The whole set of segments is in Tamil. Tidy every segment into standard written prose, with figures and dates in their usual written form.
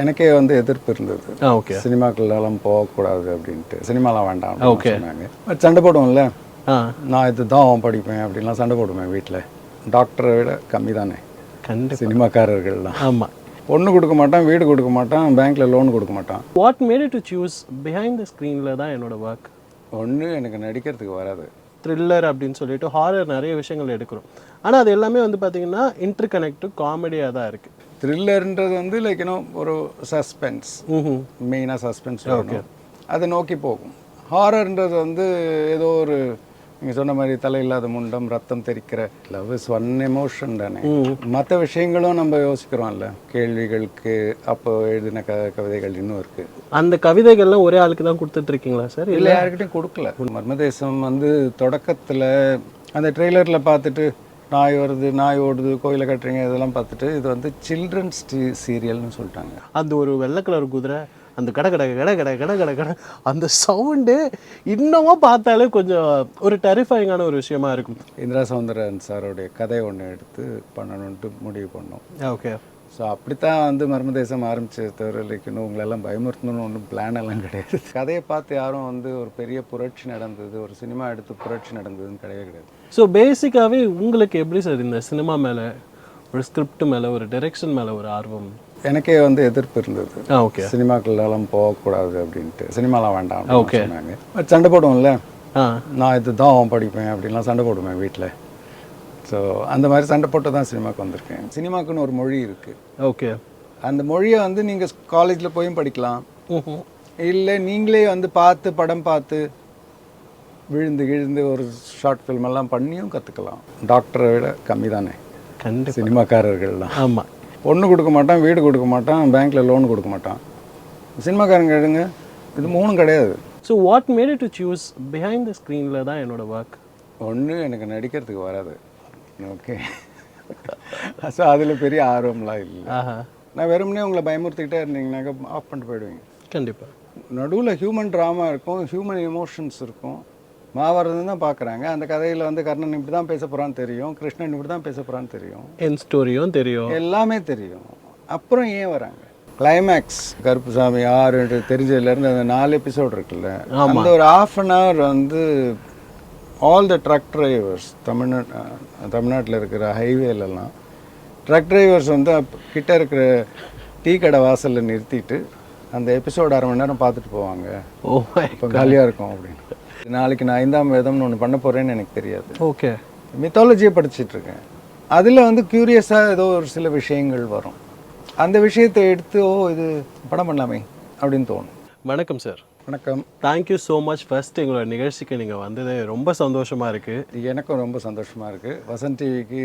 எனக்கே வந்து எதிர்ப்பு இருந்தது. ஓகே. சினிமாக்கள்லாம் போகக்கூடாது அப்படின்ட்டு, சினிமாலாம் வேண்டாம் அப்படின்னு சொன்னாங்க. சண்டை போடுவோம்ல, நான் இதுதான் படிப்பேன் அப்படின்லாம் சண்டை போடுவேன் வீட்டில். டாக்டரை விட கம்மி தானே கண்டிப்பாக சினிமாக்காரர்கள்லாம். ஆமாம். ஒன்று கொடுக்க மாட்டான், வீடு கொடுக்க மாட்டான், பேங்க்கில் லோன் கொடுக்க மாட்டான். What made to choose behind the ஸ்க்ரீனில் தான் என்னோட ஒர்க். ஒன்று எனக்கு நடிக்கிறதுக்கு வராது. த்ரில்லர் அப்படின்னு சொல்லிட்டு ஹாரர் நிறைய விஷயங்கள் எடுக்கிறோம். ஆனால் அது எல்லாமே வந்து பார்த்தீங்கன்னா இன்டர் கனெக்டிவ் காமெடியாக தான் இருக்குது. த்ரில்லர்ன்றது வந்து லைக் ஒரு சஸ்பென்ஸ், மெயினாக சஸ்பென்ஸ். ஓகே, அதை நோக்கி போகும். ஹாரர்ன்றது வந்து ஏதோ ஒரு நீங்கள் சொன்ன மாதிரி தலையில்லாத முண்டம், ரத்தம் தெரிக்கிற, லவ் இஸ் ஒன் எமோஷன் தானே. மற்ற விஷயங்களும் நம்ம யோசிக்கிறோம்ல, கேள்விகளுக்கு அப்போ எழுதின கவிதைகள் இன்னும் இருக்குது. அந்த கவிதைகள்லாம் ஒரே ஆளுக்கு தான் கொடுத்துட்ருக்கீங்களா சார்? இல்லை, யாருக்கிட்டையும் கொடுக்கல. மர்மதேசம் வந்து தொடக்கத்தில் அந்த ட்ரெய்லரில் பார்த்துட்டு நாய் வருது, நாய் ஓடுது, கோயிலை கட்டுறீங்க, இதெல்லாம் பார்த்துட்டு இது வந்து சில்ட்ரன்ஸ் சீரியல்னு சொல்லிட்டாங்க. அந்த ஒரு வெள்ளை கலர் குதிரை, அந்த கட கட கட கட கட கட கட அந்த சவுண்டு இன்னமும் பார்த்தாலே கொஞ்சம் ஒரு டெரிஃபைங்கான ஒரு விஷயமா இருக்கும். இந்திரா சௌந்தரன் சாரோடைய கதை ஒன்று எடுத்து பண்ணணுன்ட்டு முடிவு பண்ணோம். ஓகே. ஸோ அப்படித்தான் வந்து மர்மதேசம் ஆரம்பிச்சது தவிர இன்னும் உங்களெல்லாம் பயமுறுத்தணும்னு ஒன்றும் பிளான் எல்லாம் கிடையாது. கதையை பார்த்து யாரும் வந்து ஒரு பெரிய புரட்சி நடந்தது, ஒரு சினிமா எடுத்து புரட்சி நடந்ததுன்னு கிடையவே கிடையாது. ஸோ பேசிக்காகவே உங்களுக்கு எப்படி சார் இந்த சினிமா மேலே, ஒரு ஸ்கிரிப்ட் மேலே, ஒரு டைரெக்ஷன் மேலே ஒரு ஆர்வம்? எனக்கே வந்து எதிர்ப்பு இருந்தது. ஓகே. சினிமாக்கள்லாம் போகக்கூடாது அப்படின்ட்டு, சினிமாலாம் வேண்டாம் சொன்னாங்க. சண்டை போடுவோம்ல, நான் இதுதான் படிப்பேன் அப்படின்லாம் சண்டை போடுவேன் வீட்டில். ஸோ அந்த மாதிரி சண்டை போட்டு தான் சினிமாவுக்கு வந்திருக்கேன். சினிமாக்குன்னு ஒரு மொழி இருக்குது. ஓகே. அந்த மொழியை வந்து நீங்கள் காலேஜில் போயும் படிக்கலாம், இல்லை நீங்களே வந்து பார்த்து படம் பார்த்து விழுந்து கிழுந்து ஒரு ஷார்ட் ஃபில்ம் எல்லாம் பண்ணியும் கற்றுக்கலாம். டாக்டரை விட கம்மி தானே கண்டிப்பாக சினிமாக்காரர்கள்லாம். ஆமாம். ஒன்று கொடுக்க மாட்டான், வீடு கொடுக்க மாட்டான், பேங்க்கில் லோன் கொடுக்க மாட்டான். சினிமாக்காரங்க எடுங்க, இது மூணும் கிடையாது. So what made to choose behind the ஸ்க்ரீனில் தான் என்னோட ஒர்க். ஒன்று எனக்கு நடிக்கிறதுக்கு வராது. ஓகே. ஸோ அதில் பெரிய ஆர்வம்லாம் இல்லை. நான் வெறுமனே உங்களை பயமுறுத்திக்கிட்டே இருந்தீங்கன்னாக்கா ஆஃப் பண்ணிட்டு போயிடுவீங்க. கண்டிப்பாக. நடுவில் ஹியூமன் ட்ராமா இருக்கும், ஹியூமன் எமோஷன்ஸ் இருக்கும். மகாபாரதம் தான் பார்க்குறாங்க. அந்த கதையில் வந்து கர்ணன் இப்படி தான் பேச போகிறான்னு தெரியும், கிருஷ்ணன் இப்படி தான் பேச போகிறான்னு தெரியும், என் ஸ்டோரியும் தெரியும், எல்லாமே தெரியும். அப்புறம் ஏன் வராங்க? கிளைமேக்ஸ் கருப்புசாமி 6 தெரிஞ்சதுலேருந்து அந்த 4 எபிசோட் இருக்குல்ல, அந்த ஒரு ½ வந்து ஆல் த ட்ரக் டிரைவர்ஸ் தமிழ்நாட்டில் இருக்கிற ஹைவேலெல்லாம் ட்ரக் டிரைவர்ஸ் வந்து கிட்ட இருக்கிற டீ கடை வாசலில் நிறுத்திட்டு அந்த எபிசோட் 1/2 மணி நேரம் பார்த்துட்டு போவாங்க. இப்போ காலியாக இருக்கும் அப்படின்னு. நாளைக்கு நான் 5ஆம் வேதம்னு ஒன்று பண்ண போகிறேன்னு எனக்கு தெரியாது. ஓகே. மித்தாலஜியை படிச்சுட்ருக்கேன். அதில் வந்து க்யூரியஸாக ஏதோ ஒரு சில விஷயங்கள் வரும். அந்த விஷயத்தை எடுத்து இது படம் பண்ணலாமே அப்படின்னு தோணும். வணக்கம் சார். வணக்கம். Thank you so much. ஃபர்ஸ்ட் எங்களோட நிகழ்ச்சிக்கு நீங்கள் வந்தது ரொம்ப சந்தோஷமாக இருக்குது. எனக்கும் ரொம்ப சந்தோஷமாக இருக்குது. வசந்த் டிவிக்கு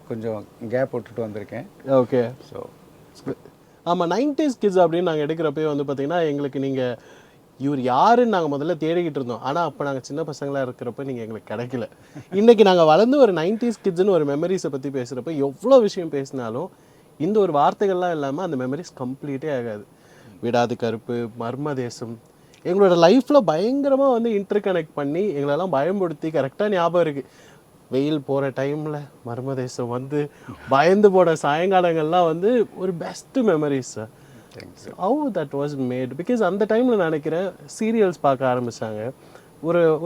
கொஞ்சம் கேப் விட்டுட்டு வந்திருக்கேன். ஓகே. ஸோ ஆமாம், 90s கிட்ஸ் அப்படின்னு நாங்கள் எடுக்கிறப்பே வந்து பார்த்திங்கன்னா எங்களுக்கு நீங்கள் இவர் யாருன்னு நாங்கள் முதல்ல தேடிக்கிட்டு இருந்தோம். ஆனால் அப்போ நாங்கள் சின்ன பசங்களாக இருக்கிறப்ப நீங்கள் எங்களுக்கு கிடைக்கல. இன்றைக்கி நாங்கள் வளர்ந்து ஒரு 90s கிட்ஸ்னு ஒரு மெமரிஸை பற்றி பேசுகிறப்ப எவ்வளோ விஷயம் பேசினாலும் இந்த ஒரு வார்த்தைகள்லாம் இல்லாமல் அந்த மெமரிஸ் கம்ப்ளீட்டே ஆகாது. விடாது கருப்பு, மர்மதேசம் எங்களோட லைஃப்பில் பயங்கரமாக வந்து இன்டர் கனெக்ட் பண்ணி எங்களெல்லாம் பயன்படுத்தி கரெக்டாக ஞாபகம் இருக்குது. வெயில் போகிற டைமில் மர்மதேசம் வந்து பயந்து போன சாயங்காலங்கள்லாம் வந்து ஒரு best memories sir. How that was made? Because அந்த டைமில் நினைக்கிறேன் சீரியல்ஸ் பார்க்க ஆரம்பித்தாங்க,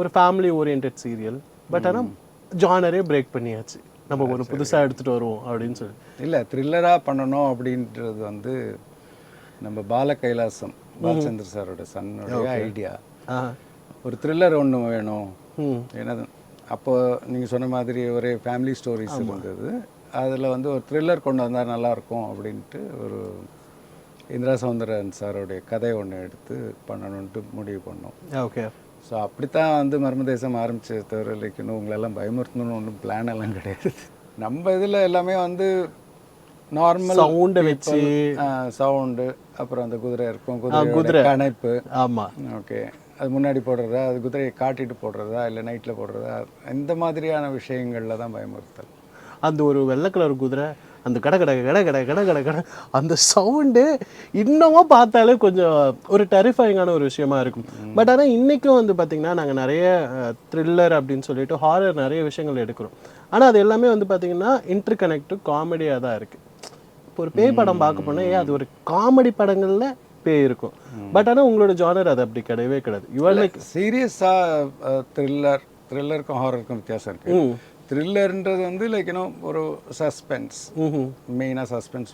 ஒரு ஃபேமிலி ஓரியன்ட் சீரியல். பட் ஆனால் ஜானரே பிரேக் பண்ணியாச்சு, நம்ம ஒரு புதுசாக எடுத்துகிட்டு வருவோம் அப்படின்னு சொல்லி. இல்லை, த்ரில்லராக பண்ணணும் அப்படின்றது வந்து நம்ம பால கைலாசம் பாலச்சந்திர சாரோட சன்னோடைய ஐடியா. ஒரு த்ரில்லர் ஒன்று வேணும். ஏன்னா அப்போ நீங்கள் சொன்ன மாதிரி ஒரே ஃபேமிலி ஸ்டோரிஸ் இருந்தது. அதில் வந்து ஒரு த்ரில்லர் கொண்டு வந்தால் நல்லாயிருக்கும் அப்படின்ட்டு ஒரு இந்திரா சௌந்தரன் சாரோடைய கதை ஒன்று எடுத்து பண்ணணுன்ட்டு முடிவு பண்ணோம். ஓகே. ஸோ அப்படித்தான் வந்து மர்மதேசம் ஆரம்பிச்சது தவிர இன்னும் உங்களெல்லாம் பயமுறுத்தணும்னு ஒன்றும் பிளான் எல்லாம் கிடையாது. நம்ம இதில் எல்லாமே வந்து நார்மல் சவுண்டை வச்சு சவுண்டு, அப்புறம் அந்த குதிரை இருக்கும், குதிரை கணைப்பு. ஆமாம். ஓகே. அது முன்னாடி போடுறதா, அது குதிரையை காட்டிட்டு போடுறதா, இல்லை நைட்டில் போடுறதா, இந்த மாதிரியான விஷயங்களில் தான் பயமுறுத்தல். அந்த ஒரு வெள்ளை கலர் குதிரை, அந்த கட கட கட கட கட கட கட அந்த சவுண்டு இன்னமும் பார்த்தாலே கொஞ்சம் ஒரு டெரிஃபைங்கான ஒரு விஷயமா இருக்கும். பட் ஆனால் இன்றைக்கும் வந்து பார்த்திங்கன்னா நாங்கள் நிறைய த்ரில்லர் அப்படின்னு சொல்லிட்டு ஹாரர் நிறைய விஷயங்கள் எடுக்கிறோம். ஆனால் அது எல்லாமே வந்து பார்த்திங்கன்னா இன்டர் கனெக்டிவ் காமெடியாக தான் இருக்குது. இப்போ ஒரு பேய் படம் பார்க்க போனால் அது ஒரு காமெடி படங்களில் பேய் இருக்கும். பட் ஆனால் உங்களோட ஜானர் அது அப்படி கிடையவே கிடையாது. யூஆர் லைக் சீரியஸாக த்ரில்லருக்கும் ஹாரருக்கும் வித்தியாசம் இருக்குது. த்ரில்லர்ன்றது வந்து லைக் ஒரு சஸ்பென்ஸ், மெயினாக சஸ்பென்ஸ்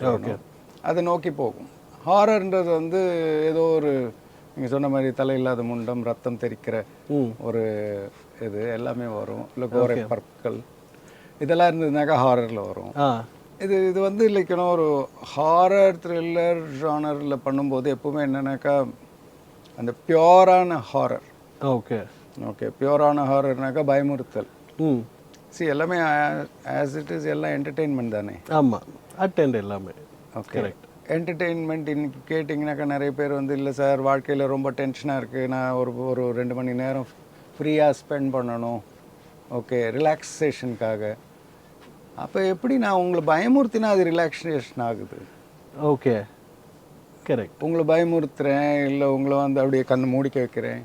அதை நோக்கி போகும். ஹாரர்ன்றது வந்து ஏதோ ஒரு நீங்கள் சொன்ன மாதிரி தலையில்லாத முண்டம், ரத்தம் தெரிக்கிற ஒரு இது எல்லாமே வரும். இல்லை கோரை பற்கள் இதெல்லாம் இருந்ததுனாக்கா ஹாரரில் வரும். இது வந்து லைக் ஒரு ஹாரர் த்ரில்லர் ஜானரில் பண்ணும்போது எப்பவுமே என்னன்னாக்கா அந்த பியோரான ஹாரர். ஓகே பியோரான ஹாரர்னாக்கா பயமுறுத்தல். எல்லாமே ஆஸ் இட் இஸ் எல்லாம் என்டர்டெயின்மெண்ட் தானே. ஆமாம், அட்டெண்ட் எல்லாமே. ஓகே, என்டர்டெயின்மெண்ட் இன்னைக்கு கேட்டிங்கனாக்கா நிறைய பேர் வந்து இல்லை சார் வாழ்க்கையில் ரொம்ப டென்ஷனாக இருக்குது, நான் ஒரு 2 மணி நேரம் ஃப்ரீயாக ஸ்பெண்ட் பண்ணணும், ஓகே ரிலாக்ஸேஷனுக்காக. அப்போ எப்படி நான் உங்களை பயமுறுத்தினா அது ரிலாக்ஸேஷன் ஆகுது? Okay, correct. உங்களை பயமுறுத்துறேன், இல்லை உங்களை வந்து அப்படியே கண்ணு மூடிக்க வைக்கிறேன்,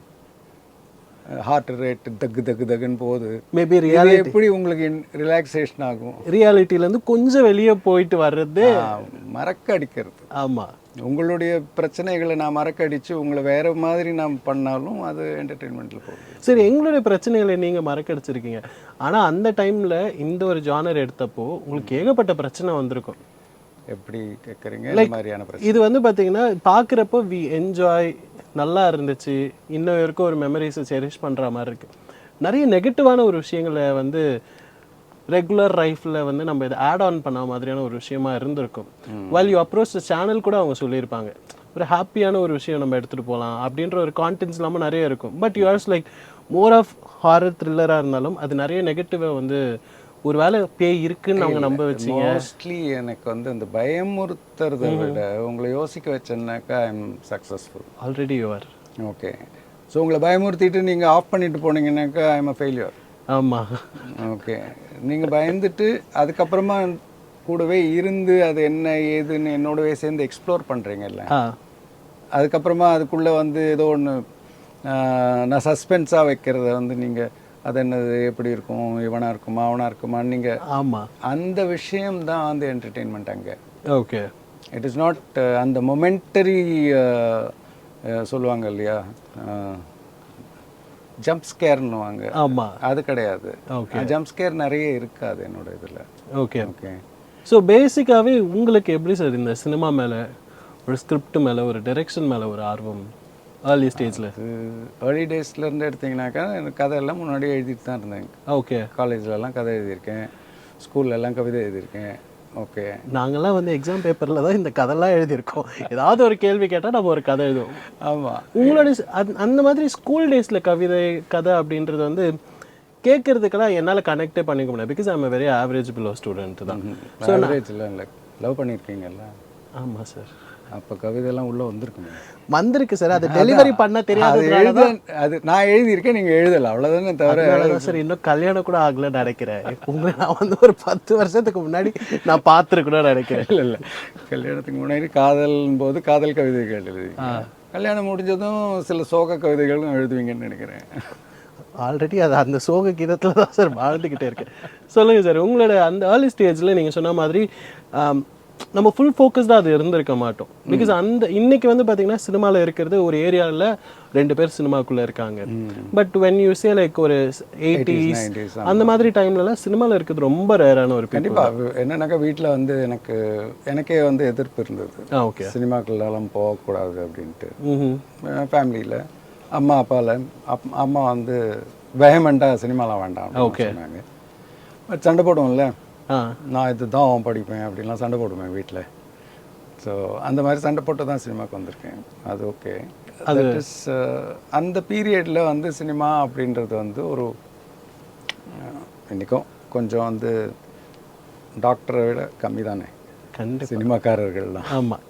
ஹார்ட் ரேட் தக்குன்னு போகுது. மேபி ரியாலிட்டி எப்படி உங்களுக்கு ரிலாக்ஸேஷன் ஆகும்? ரியாலிட்டியிலேருந்து கொஞ்சம் வெளியே போயிட்டு வர்றது, மறக்க அடிக்கிறது. ஆமாம், உங்களுடைய பிரச்சனைகளை நான் மறக்கடிச்சு உங்களை வேற மாதிரி நான் பண்ணாலும் அது என்டர்டெயின்மெண்ட்டில் போகுது. சரி, எங்களுடைய பிரச்சனைகளை நீங்கள் மறக்கடிச்சிருக்கீங்க. ஆனால் அந்த டைமில் இந்த ஒரு ஜானர் எடுத்தப்போ உங்களுக்கு ஏகப்பட்ட பிரச்சனை வந்திருக்கும். எப்படி கேட்குறீங்க? இந்த மாதிரியான பிரச்சனை இது வந்து பார்த்தீங்கன்னா பார்க்குறப்போ வி என்ஜாய், நல்லா இருந்துச்சு, இன்னும் வரைக்கும் ஒரு மெமரிஸை செரிஷ் பண்ணுற மாதிரி இருக்குது. நிறைய நெகட்டிவான ஒரு விஷயங்களை வந்து ரெகுலர் லைஃப்பில் வந்து நம்ம இதை ஆட் ஆன் பண்ண மாதிரியான ஒரு விஷயமா இருந்திருக்கும். while you approach the channel கூட அவங்க சொல்லியிருப்பாங்க ஒரு ஹாப்பியான ஒரு விஷயம் நம்ம எடுத்துகிட்டு போகலாம் அப்படின்ற ஒரு கான்டென்ட்ஸ் இல்லாமல் நிறைய இருக்கும். But you ours like more of horror த்ரில்லராக இருந்தாலும் அது நிறைய நெகட்டிவை வந்து ஒரு வேளை பேய் இருக்குன்னு அவங்க நம்ப வச்சிங்க. மோஸ்ட்லி எனக்கு வந்து அந்த பயமுறுத்துறதை விட உங்களை யோசிக்க வச்சேன்னாக்கா I am successful. Already you are. Okay, so உங்களை பயமுறுத்திட்டு நீங்கள் ஆஃப் பண்ணிட்டு போனீங்கன்னாக்கா ஐ எம் அ ஃபெயிலியர். ஆமாம். ஓகே, நீங்கள் பயந்துட்டு அதுக்கப்புறமா கூடவே இருந்து அது என்ன ஏதுன்னு என்னோடவே சேர்ந்து எக்ஸ்ப்ளோர் பண்ணுறீங்கல்ல, அதுக்கப்புறமா அதுக்குள்ளே வந்து ஏதோ ஒன்று நான் சஸ்பென்ஸாக வைக்கிறத வந்து நீங்கள் அது என்னது எப்படி இருக்கும், இவனாக இருக்குமா அவனாக இருக்குமான்னு நீங்கள், ஆமாம், அந்த விஷயம் தான் வந்து என்டர்டெயின்மெண்ட் அங்கே. ஓகே, இட் இஸ் நாட் அந்த மொமெண்டரி சொல்லுவாங்க இல்லையா, ஜம்ப் ஸ்கேர்னுவாங்க. ஆமாம், அது கிடையாது. ஓகே, ஜம்ப் ஸ்கேர் நிறைய இருக்காது என்னோட இதில். Okay, okay. ஸோ பேசிக்காகவே உங்களுக்கு எப்படி சார் இந்த சினிமா மேலே, ஒரு ஸ்கிரிப்ட் மேலே, ஒரு டைரெக்ஷன் மேலே ஒரு ஆர்வம் ஏர்லி ஸ்டேஜில்? ஏர்லி டேஸ்லேருந்து எடுத்திங்கனாக்கா எனக்கு கதையெல்லாம் முன்னாடியே எழுதிட்டு தான் இருந்தேன். ஓகே, காலேஜ்லலாம் கதை எழுதியிருக்கேன், ஸ்கூல்லலாம் கவிதை எழுதியிருக்கேன். ஓகே, நாங்கள்லாம் வந்து எக்ஸாம் பேப்பரில் தான் இந்த கதைலாம் எழுதியிருக்கோம். ஏதாவது ஒரு கேள்வி கேட்டால் நம்ம ஒரு கதை எழுதுவோம். ஆமாம், உங்களோட அந்த மாதிரி ஸ்கூல் டேஸில் கவிதை கதை அப்படின்றது வந்து கேட்கறதுக்கெல்லாம் என்னால் கனெக்டே பண்ணிக்க முடியாது. Because I am very average below student தான். ஸோ ஆவரேஜ்லாம் இல்லை, லவ் பண்ணியிருக்கீங்கல்ல? ஆமாம் சார். அப்போ கவிதைலாம் உள்ளே வந்திருக்கு சார், அது டெலிவரி பண்ண தெரியாது. அது நான் எழுதியிருக்கேன், நீங்கள் எழுதலை, அவ்வளோதானே தவிர. சார் இன்னும் கல்யாணம் கூட ஆகலன்னு நினைக்கிறேன். உங்களை நான் வந்து ஒரு 10 வருஷத்துக்கு முன்னாடி நான் பார்த்துருக்கணும்னு நினைக்கிறேன். இல்லை கல்யாணத்துக்கு முன்னாடி காதல் போது காதல் கவிதைகள் எழுதி, கல்யாணம் முடிஞ்சதும் சில சோக கவிதைகளும் எழுதுவீங்கன்னு நினைக்கிறேன். ஆல்ரெடி அது அந்த சோக கீதத்தில் தான் சார் வாழ்ந்துக்கிட்டே இருக்கேன். சொல்லுங்கள் சார், உங்களோட அந்த ஏர்லி ஸ்டேஜில் நீங்கள் சொன்ன மாதிரி நம்ம ஃபுல் ஃபோக்கஸ்டாக அது இருந்திருக்க மாட்டோம். பிகாஸ் அந்த இன்னைக்கு வந்து பார்த்தீங்கன்னா சினிமாவில் இருக்கிறது ஒரு ஏரியாவில் 2 பேர் சினிமாக்குள்ளே இருக்காங்க. But when you say like ஒரு 80s அந்த மாதிரி டைம்லலாம் சினிமாவில் இருக்கிறது ரொம்ப ரேரான ஒரு. கண்டிப்பாக என்னன்னாக்கா வீட்டில் வந்து எனக்கே வந்து எதிர்ப்பு இருந்தது. ஓகே, சினிமாக்குள்ளெல்லாம் போகக்கூடாது அப்படின்ட்டு. ஃபேமிலியில் அம்மா அப்பாவில் அம்மா வந்து வெஹமெண்ட்டாக சினிமாலாம் வேண்டாம் சொன்னாங்க. பட் சண்டை போடுவோம்ல, நான் இது தான் படிப்பேன் அப்படின்லாம் சண்டை போடுவேன் வீட்டில். ஸோ அந்த மாதிரி சண்டை போட்டு தான் சினிமாவுக்கு வந்திருக்கேன். அது ஓகே. அது அந்த பீரியடில் வந்து சினிமா அப்படின்றது வந்து ஒரு இன்றைக்கும் கொஞ்சம் வந்து டாக்டரை விட கம்மி தானே கண்டிப்பாக சினிமாக்காரர்கள்லாம். ஆமாம்,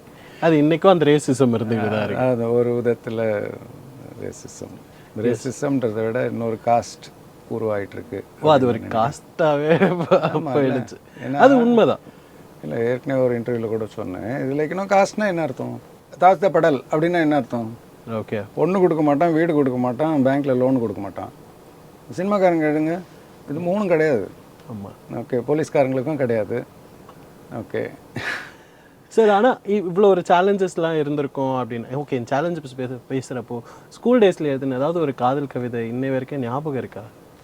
அது இன்றைக்கும் அந்த ரேசிசம் இருந்துக்கிட்டு தான் இருக்கு. அது ஒரு விதத்தில் ரேசிசம்ன்றதை விட இன்னொரு காஸ்ட் உருவாயிட்டு இருக்கு. அது ஒரு காஸ்டாகவே போயிடுச்சு. அது உண்மைதான். இல்லை, ஏற்கனவே ஒரு இன்டர்வியூவில் கூட சொன்னேன், இதில் இன்னும் காஸ்ட்னா என்ன அர்த்தம், தாழ்த்தப்படல் அப்படின்னா என்ன அர்த்தம்? ஓகே, பொண்ணு கொடுக்க மாட்டான், வீடு கொடுக்க மாட்டான், பேங்க்கில் லோன் கொடுக்க மாட்டான். சினிமாக்காரங்க எடுங்க, இது 3 கிடையாது. ஆமாம், ஓகே, போலீஸ்காரங்களுக்கும் கிடையாது. ஓகே, சார் ஆனால் இவ்வளோ ஒரு சேலஞ்சஸ்லாம் இருந்திருக்கும் அப்படின்னு ஓகே சேலஞ்சஸ் பேசுகிறப்போ ஸ்கூல் டேஸில் எழுதுன ஏதாவது ஒரு காதல் கவிதை இன்னை வரைக்கும் ஞாபகம் இருக்கா?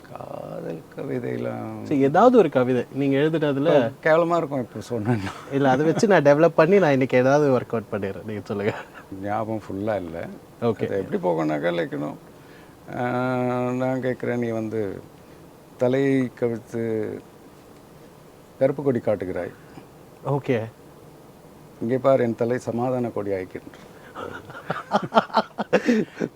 காதல் கவிதையெல்லாம் சரி ஏதாவது ஒரு கவிதை நீங்கள் எழுதுனதுல கேவலமாக இருக்கும் இப்போ சொன்னேன்னா. இல்லை அதை வச்சு நான் டெவலப் பண்ணி நான் இன்னைக்கு ஏதாவது ஒர்க் அவுட் பண்ணிடுறேன், நீங்கள் சொல்லுங்கள். ஞாபகம் ஃபுல்லாக இல்லை. ஓகே. அது எப்படி போகணுனாக்கா லைக்கணும், நான் கேட்குறேன், நீ வந்து தலையை கவிழ்த்து கருப்பு கொடி காட்டுகிறாய், ஓகே. இங்கே பார் என் தலை சமாதான கொடி ஆயிக்கின்ற.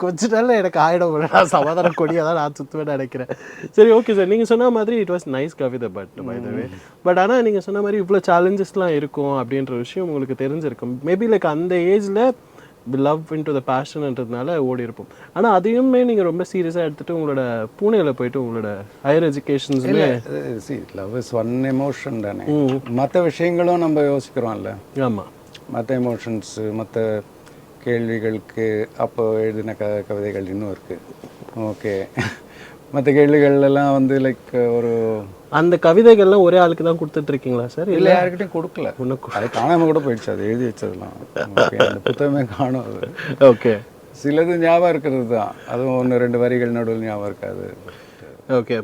கொஞ்ச நாளில் எனக்கு ஆயிடும், நான் சமாதான கொடியாக தான் நான் சுற்றுவேன்னு நினைக்கிறேன். சரி ஓகே சார், நீங்கள் சொன்ன மாதிரி இட் வாஸ் நைஸ் கவிதை பட் ஆனால் நீங்கள் சொன்ன மாதிரி இவ்வளோ சேலஞ்சஸ்லாம் இருக்கும் அப்படின்ற விஷயம் உங்களுக்கு தெரிஞ்சிருக்கும். மேபி லைக் அந்த ஏஜில் லவ் இன்டு த பேஷன்ன்றதுனால ஓடி இருப்போம். ஆனால் அதையுமே நீங்கள் ரொம்ப சீரியஸாக எடுத்துகிட்டு உங்களோட பூனேயில் போயிட்டு உங்களோட ஹையர் எஜுகேஷன்ஸுமே லவ் இஸ் ஒன் எமோஷன் தானே. மற்ற விஷயங்களும் நம்ம யோசிக்கிறோம்ல. ஆமாம். மற்ற எமோஷன்ஸு, மற்ற கேள்விகளுக்கு அப்போ எழுதின கவிதைகள் இன்னும் இருக்குது. ஓகே. மற்ற கேள்விகள்லாம் வந்து லைக் ஒரு அந்த கவிதைகள்லாம் ஒரே ஆளுக்கு தான் கொடுத்துட்ருக்கீங்களா சார்? இல்லை, யாருக்கிட்டையும் கொடுக்கல. அது காணாமல் கூட போயிடுச்சு, அது எழுதி வச்சதுலாம். ஓகே, அந்த புத்தகமே காணும் அது. ஓகே. சிலது ஞாபகம் இருக்கிறது தான், அதுவும் 1-2 வரிகள் நடுவில் ஞாபகம் இருக்காது. ஓகே.